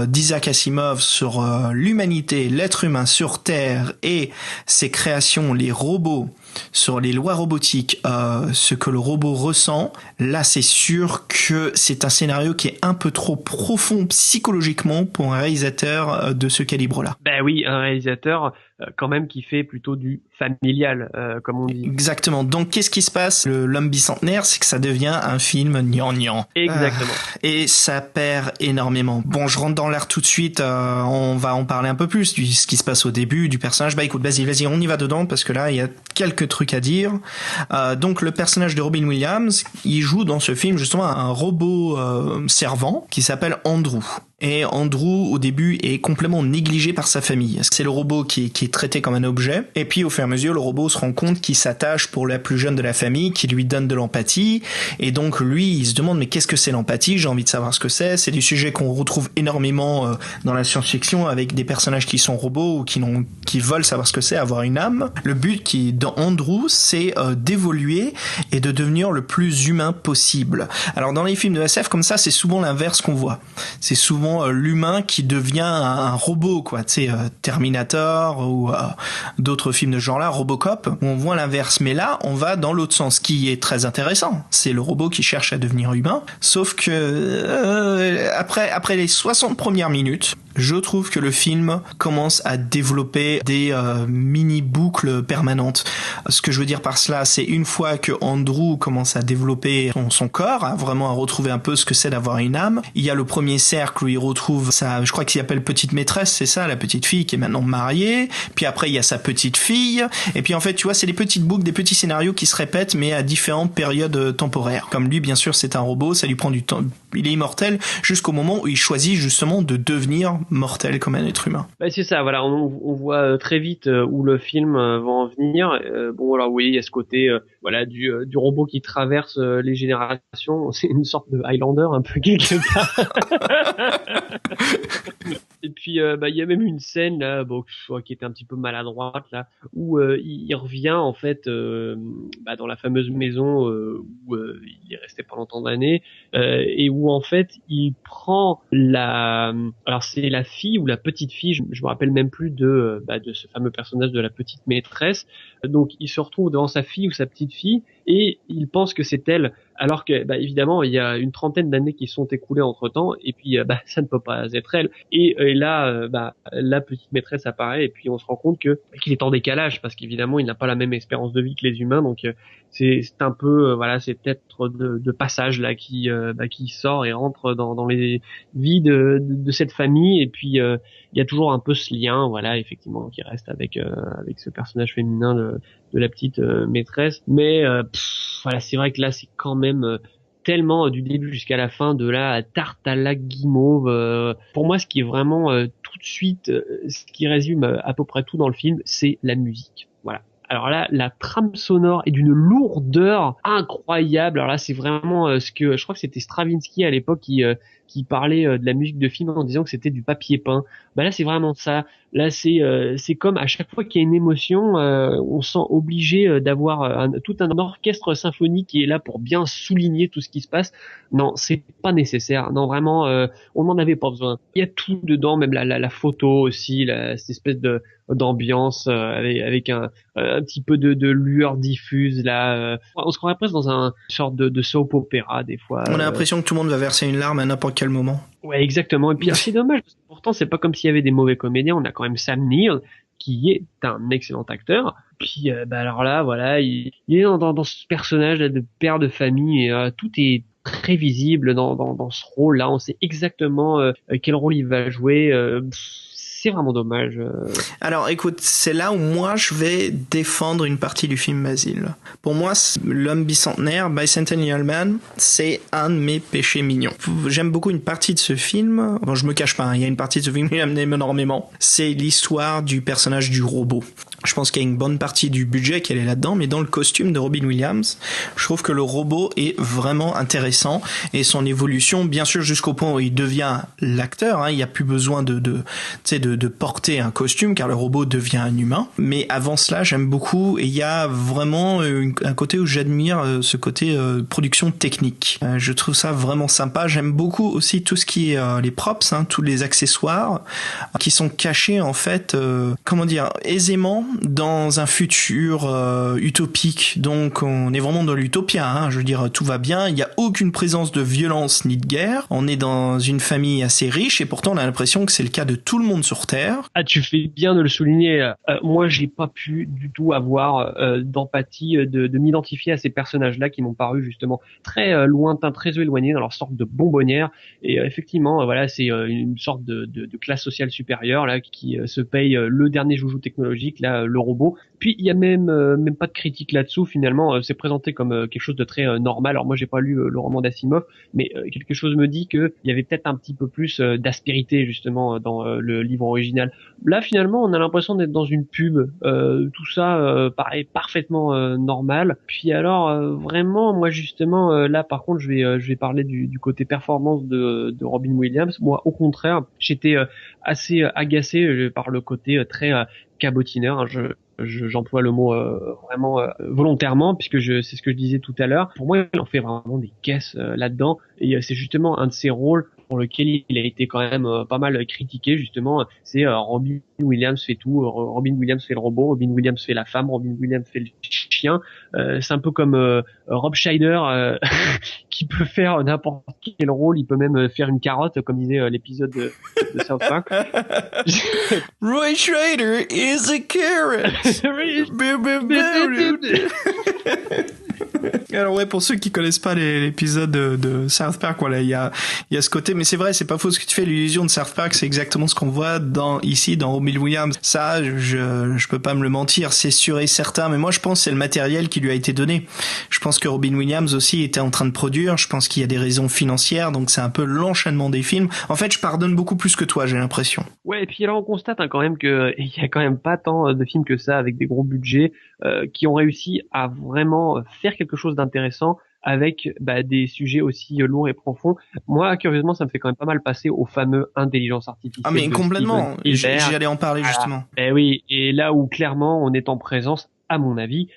d'Isaac Asimov sur l'humanité, l'être humain sur Terre et ses créations, les robots, sur les lois robotiques, ce que le robot ressent, là c'est sûr que c'est un scénario qui est un peu trop profond psychologiquement pour un réalisateur de ce calibre-là. Ben oui, un réalisateur quand même qui fait plutôt du familial, comme on dit. Exactement. Donc qu'est-ce qui se passe? L'homme bicentenaire, c'est que ça devient un film gnangnan. Exactement. Et ça perd énormément. Bon, je rentre dans l'air tout de suite, on va en parler un peu plus de ce qui se passe au début du personnage. Bah écoute, vas-y, on y va dedans parce que là, il y a quelques trucs à dire. Donc le personnage de Robin Williams, il joue dans ce film justement un robot servant qui s'appelle Andrew. Et Andrew, au début, est complètement négligé par sa famille. C'est le robot qui est traité comme un objet. Et puis, au fur et à mesure, le robot se rend compte qu'il s'attache pour la plus jeune de la famille, qui lui donne de l'empathie. Et donc, lui, il se demande, mais qu'est-ce que c'est l'empathie? J'ai envie de savoir ce que c'est. C'est des sujets qu'on retrouve énormément dans la science-fiction avec des personnages qui sont robots ou qui veulent savoir ce que c'est, avoir une âme. Le but qui, dans Andrew, c'est d'évoluer et de devenir le plus humain possible. Alors, dans les films de SF, comme ça, c'est souvent l'inverse qu'on voit. C'est souvent l'humain qui devient un robot, quoi. Tu sais, Terminator ou d'autres films de ce genre-là, Robocop, où on voit l'inverse. Mais là, on va dans l'autre sens, qui est très intéressant. C'est le robot qui cherche à devenir humain. Sauf que après les 60 premières minutes, je trouve que le film commence à développer des mini-boucles permanentes. Ce que je veux dire par cela, c'est une fois que Andrew commence à développer son corps, à vraiment à retrouver un peu ce que c'est d'avoir une âme, il y a le premier cercle où il retrouve je crois qu'il s'appelle petite maîtresse, c'est ça, la petite fille qui est maintenant mariée, puis après il y a sa petite fille, et puis en fait tu vois c'est des petites boucles, des petits scénarios qui se répètent mais à différentes périodes temporaires. Comme lui bien sûr c'est un robot, ça lui prend du temps, il est immortel jusqu'au moment où il choisit justement de devenir mortel comme un être humain. Bah c'est ça, voilà, on voit très vite où le film va en venir. Bon alors oui, il y a ce côté voilà du robot qui traverse les générations, c'est une sorte de Highlander un peu quelque part. Et puis il y a même une scène là qui était un petit peu maladroite là où il revient en fait dans la fameuse maison où il est resté pendant tant d'années et où en fait il prend alors c'est la fille ou la petite fille, je me rappelle même plus de ce fameux personnage de la petite maîtresse. Donc il se retrouve devant sa fille ou sa petite fille et il pense que c'est elle, alors que évidemment il y a une trentaine d'années qui sont écoulées entre temps et puis ça ne peut pas être elle. Et là la petite maîtresse apparaît et puis on se rend compte qu'il est en décalage parce qu'évidemment il n'a pas la même espérance de vie que les humains, donc c'est un peu c'est peut-être de passage là qui sort et rentre dans les vies de cette famille. Et puis il y a toujours un peu ce lien effectivement qui reste avec ce personnage féminin de la petite maîtresse, mais c'est vrai que là c'est quand même tellement du début jusqu'à la fin de la tarte à la guimauve. Pour moi ce qui est vraiment tout de suite ce qui résume à peu près tout dans le film, c'est la musique. Voilà. Alors là, la trame sonore est d'une lourdeur incroyable. Alors là, c'est vraiment ce que je crois que c'était Stravinsky à l'époque qui parlait de la musique de film en disant que c'était du papier peint. Là, c'est vraiment ça. Là, c'est comme à chaque fois qu'il y a une émotion, on se sent obligé d'avoir tout un orchestre symphonique qui est là pour bien souligner tout ce qui se passe. Non, c'est pas nécessaire. Non, vraiment, on n'en avait pas besoin. Il y a tout dedans, même la photo aussi, cette espèce d'ambiance avec un petit peu de lueur diffuse là. On se croirait presque dans une sorte de soap opéra des fois. On a l'impression que tout le monde va verser une larme à n'importe quel moment. Ouais, exactement. Et puis c'est dommage parce que pourtant c'est pas comme s'il y avait des mauvais comédiens. On a quand même Sam Neill qui est un excellent acteur. Puis alors là voilà, il est dans ce personnage là de père de famille et tout est très visible dans ce rôle là. On sait exactement quel rôle il va jouer. C'est vraiment dommage. Alors écoute, c'est là où moi je vais défendre une partie du film Basile. Pour moi, l'homme bicentenaire, Bicentennial Man, c'est un de mes péchés mignons. J'aime beaucoup une partie de ce film. Bon, je me cache pas, il y a une partie de ce film qui m'aime énormément. C'est l'histoire du personnage du robot. Je pense qu'il y a une bonne partie du budget qui est là-dedans, mais dans le costume de Robin Williams, je trouve que le robot est vraiment intéressant et son évolution, bien sûr, jusqu'au point où il devient l'acteur. Il n'y a plus besoin de de porter un costume, car le robot devient un humain. Mais avant cela, j'aime beaucoup, et il y a vraiment un côté où j'admire ce côté production technique. Je trouve ça vraiment sympa. J'aime beaucoup aussi tout ce qui est les props, tous les accessoires qui sont cachés en fait, aisément dans un futur utopique. Donc on est vraiment dans l'utopia. Je veux dire, tout va bien. Il n'y a aucune présence de violence ni de guerre. On est dans une famille assez riche et pourtant on a l'impression que c'est le cas de tout le monde sur Terre. Ah, tu fais bien de le souligner. Moi, j'ai pas pu du tout avoir d'empathie, de m'identifier à ces personnages-là qui m'ont paru justement très lointains, très éloignés dans leur sorte de bonbonnière. Et effectivement, voilà, c'est une sorte de classe sociale supérieure là qui se paye le dernier joujou technologique, là, le robot. Puis il y a même pas de critique là-dessous. Finalement, c'est présenté comme quelque chose de très normal. Alors moi, j'ai pas lu le roman d'Asimov, mais quelque chose me dit que il y avait peut-être un petit peu plus d'aspérité justement dans le livre original. Là, finalement, on a l'impression d'être dans une pub. Tout ça paraît parfaitement normal. Puis alors, vraiment, moi justement, là, par contre, je vais parler du côté performance de Robin Williams. Moi, au contraire, j'étais assez agacé par le côté très cabotineur. J'emploie le mot vraiment volontairement, puisque c'est ce que je disais tout à l'heure. Pour moi, il en fait vraiment des caisses là-dedans, et c'est justement un de ses rôles pour lequel il a été quand même pas mal critiqué, justement. C'est Robin Williams fait tout, Robin Williams fait le robot, Robin Williams fait la femme, Robin Williams fait le chien. C'est un peu comme Rob Schneider qui peut faire n'importe quel rôle, il peut même faire une carotte, comme disait l'épisode de South Park. Roy Schrader is a carrot. Alors ouais, pour ceux qui connaissent pas l'épisode de South Park, voilà, il y a ce côté, mais c'est vrai, c'est pas faux ce que tu fais. L'illusion de South Park, c'est exactement ce qu'on voit ici dans Robin Williams. Ça, je peux pas me le mentir, c'est sûr et certain. Mais moi, je pense que c'est le matériel qui lui a été donné. Je pense que Robin Williams aussi était en train de produire. Je pense qu'il y a des raisons financières, donc c'est un peu l'enchaînement des films. En fait, je pardonne beaucoup plus que toi, j'ai l'impression. Ouais, et puis alors on constate quand même que il y a quand même pas tant de films que ça avec des gros budgets qui ont réussi à vraiment faire quelque chose d'intéressant avec des sujets aussi lourds et profonds. Moi, curieusement, ça me fait quand même pas mal passer au fameux intelligence artificielle. Ah mais complètement, j'allais en parler justement. Oui, et là où clairement on est en présence, à mon avis,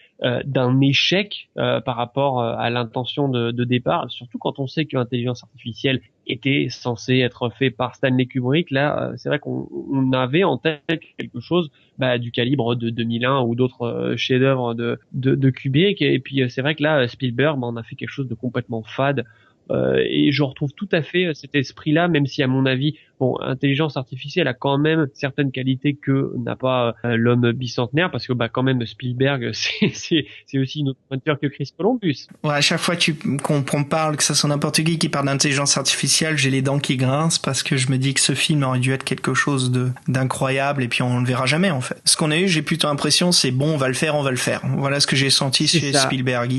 d'un échec par rapport à l'intention de départ, surtout quand on sait que l'intelligence artificielle était censée être fait par Stanley Kubrick. Là, c'est vrai qu'on avait en tête quelque chose du calibre de 2001 ou d'autres chefs-d'œuvre de Kubrick, et puis c'est vrai que là, Spielberg on a fait quelque chose de complètement fade. Et je retrouve tout à fait cet esprit-là, même si à mon avis, intelligence artificielle a quand même certaines qualités que n'a pas l'homme bicentenaire, parce que quand même Spielberg, c'est aussi une autre pointure que Chris Columbus. Ouais, à chaque fois qu'on parle, que ça soit n'importe qui parle d'intelligence artificielle, j'ai les dents qui grincent parce que je me dis que ce film aurait dû être quelque chose d'incroyable, et puis on le verra jamais en fait. Ce qu'on a eu, j'ai plutôt l'impression, c'est bon, on va le faire. Voilà ce que j'ai senti chez Spielberg.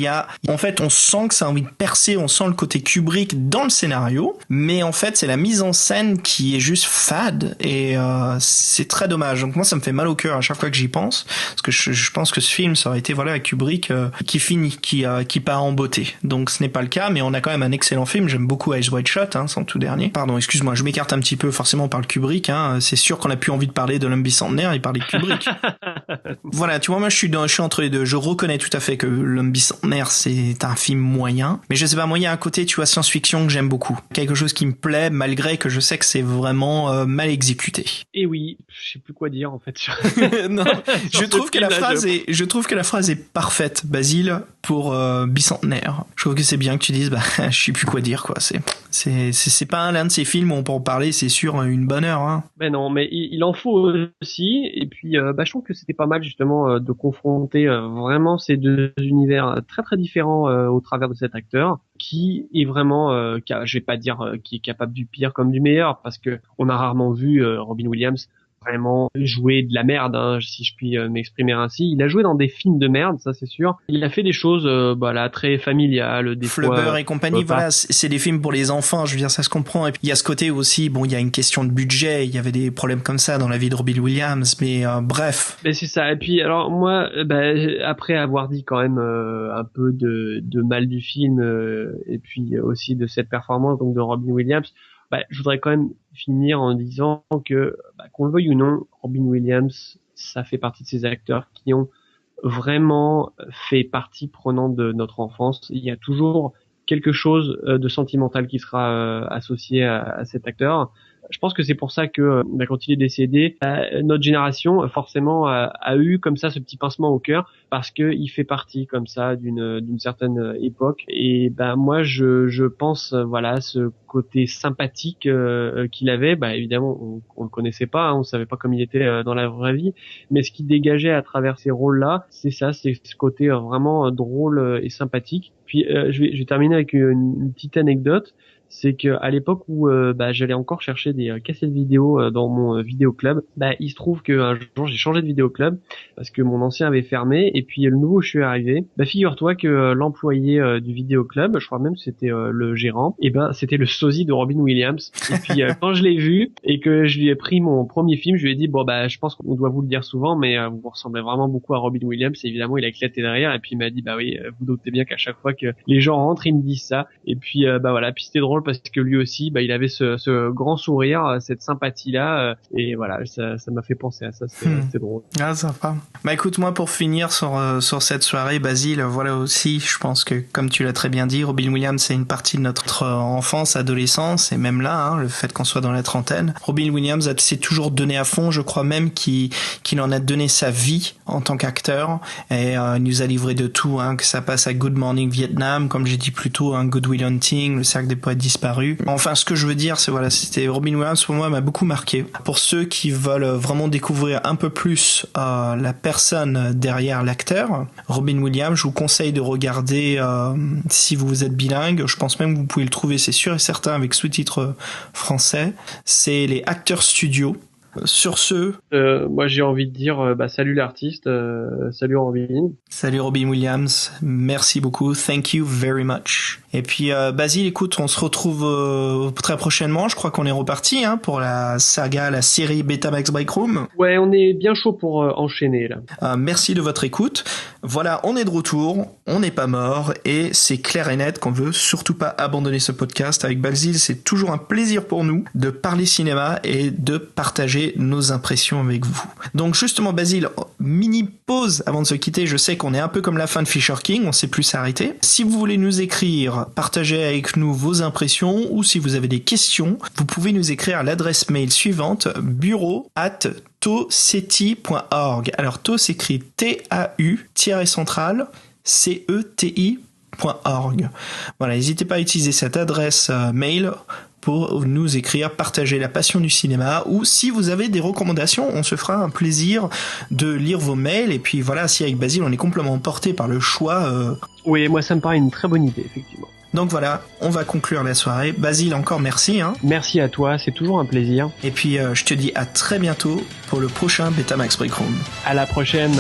En fait, on sent que ça a envie de percer, on sent le côté Kubrick dans le scénario, mais en fait c'est la mise en scène qui est juste fade, et c'est très dommage. Donc moi ça me fait mal au cœur à chaque fois que j'y pense, parce que je pense que ce film ça aurait été Kubrick qui part en beauté. Donc ce n'est pas le cas, mais on a quand même un excellent film. J'aime beaucoup Eyes Wide Shut, son tout dernier. Pardon, excuse-moi, je m'écarte un petit peu, forcément on parle Kubrick, c'est sûr qu'on a plus envie de parler de l'homme bicentenaire et parler de Kubrick. Voilà, tu vois, moi je suis entre les deux. Je reconnais tout à fait que l'homme bicentenaire c'est un film moyen, mais je sais pas, moi il y a un côté, tu vois, science-fiction que j'aime beaucoup. Quelque chose qui me plaît, malgré que je sais que c'est vraiment mal exécuté. Et oui, je sais plus quoi dire en fait. Non, je trouve que la phrase est parfaite, Basile, pour bicentenaire. Je trouve que c'est bien que tu dises, je sais plus quoi dire, quoi. C'est pas l'un de ces films où on peut en parler, c'est sûr, une bonne heure, Ben non, mais il en faut aussi. Et puis, je trouve que c'était pas mal justement de confronter vraiment ces deux univers très très différents au travers de cet acteur, qui est vraiment, je vais pas dire qui est capable du pire comme du meilleur, parce que on a rarement vu Robin Williams vraiment jouer de la merde, si je puis m'exprimer ainsi. Il a joué dans des films de merde, ça c'est sûr. Il a fait des choses très familiales, des Flubber et compagnie, voilà, c'est des films pour les enfants, je veux dire, ça se comprend. Et puis il y a ce côté aussi, il y a une question de budget, il y avait des problèmes comme ça dans la vie de Robin Williams, mais bref. Ben c'est ça. Et puis alors moi, après avoir dit quand même un peu de mal du film, et puis aussi de cette performance donc de Robin Williams, je voudrais quand même finir en disant que, qu'on le veuille ou non, Robin Williams, ça fait partie de ces acteurs qui ont vraiment fait partie prenante de notre enfance. Il y a toujours quelque chose de sentimental qui sera associé à cet acteur. Je pense que c'est pour ça que quand il est décédé, notre génération forcément a eu comme ça ce petit pincement au cœur parce que il fait partie comme ça d'une certaine époque. Et moi je pense ce côté sympathique qu'il avait. Évidemment on le connaissait pas, on savait pas comme il était dans la vraie vie, mais ce qu'il dégageait à travers ces rôles-là, c'est ça, c'est ce côté vraiment drôle et sympathique. Puis je vais terminer avec une petite anecdote. C'est que à l'époque où j'allais encore chercher des cassettes vidéo dans mon vidéoclub, il se trouve qu'un jour j'ai changé de vidéoclub parce que mon ancien avait fermé et puis le nouveau je suis arrivé. Figure-toi que l'employé du vidéoclub, je crois même que c'était le gérant, c'était le sosie de Robin Williams. Et puis quand je l'ai vu et que je lui ai pris mon premier film, je lui ai dit je pense qu'on doit vous le dire souvent, mais vous ressemblez vraiment beaucoup à Robin Williams. Et évidemment il a éclaté derrière et puis il m'a dit oui, vous doutez bien qu'à chaque fois que les gens rentrent ils me disent ça. Et puis puis c'était drôle parce que lui aussi il avait ce grand sourire, cette sympathie là et voilà, ça m'a fait penser à ça, c'était drôle. Ah, sympa. Écoute, moi pour finir sur cette soirée, Basile, voilà aussi, je pense que comme tu l'as très bien dit, Robin Williams c'est une partie de notre enfance, adolescence et même là le fait qu'on soit dans la trentaine. Robin Williams s'est toujours donné à fond, je crois même qu'il en a donné sa vie en tant qu'acteur et il nous a livré de tout, que ça passe à Good Morning Vietnam, comme j'ai dit plus tôt, Good Will Hunting, Le Cercle des Poètes Disparus. Enfin, ce que je veux dire, c'était Robin Williams pour moi m'a beaucoup marqué. Pour ceux qui veulent vraiment découvrir un peu plus la personne derrière l'acteur, Robin Williams, je vous conseille de regarder si vous êtes bilingue. Je pense même que vous pouvez le trouver, c'est sûr et certain, avec sous-titres français. C'est les Acteurs Studio. Sur ce, moi j'ai envie de dire salut l'artiste, salut Robin. Salut Robin Williams, merci beaucoup, thank you very much. Et puis Basile, écoute, on se retrouve très prochainement. Je crois qu'on est reparti pour la saga, la série Betamax Break Room. Ouais, on est bien chaud pour enchaîner là. Merci de votre écoute. Voilà, on est de retour, on n'est pas mort et c'est clair et net qu'on veut surtout pas abandonner ce podcast. Avec Basile, c'est toujours un plaisir pour nous de parler cinéma et de partager nos impressions avec vous. Donc justement Basile, mini pause avant de se quitter. Je sais qu'on est un peu comme la fin de Fisher King, on sait plus s'arrêter. Si vous voulez nous écrire, partager avec nous vos impressions ou si vous avez des questions, vous pouvez nous écrire à l'adresse mail suivante, bureau@toceti.org. Alors TO s'écrit TAU-central CETI.org. Voilà, n'hésitez pas à utiliser cette adresse mail pour nous écrire, partager la passion du cinéma, ou si vous avez des recommandations, on se fera un plaisir de lire vos mails. Et puis voilà, si avec Basile on est complètement porté par le choix. Oui, moi ça me paraît une très bonne idée, effectivement. Donc voilà, on va conclure la soirée. Basile, encore merci. Merci à toi, c'est toujours un plaisir. Et puis je te dis à très bientôt pour le prochain Betamax Break Room. À la prochaine.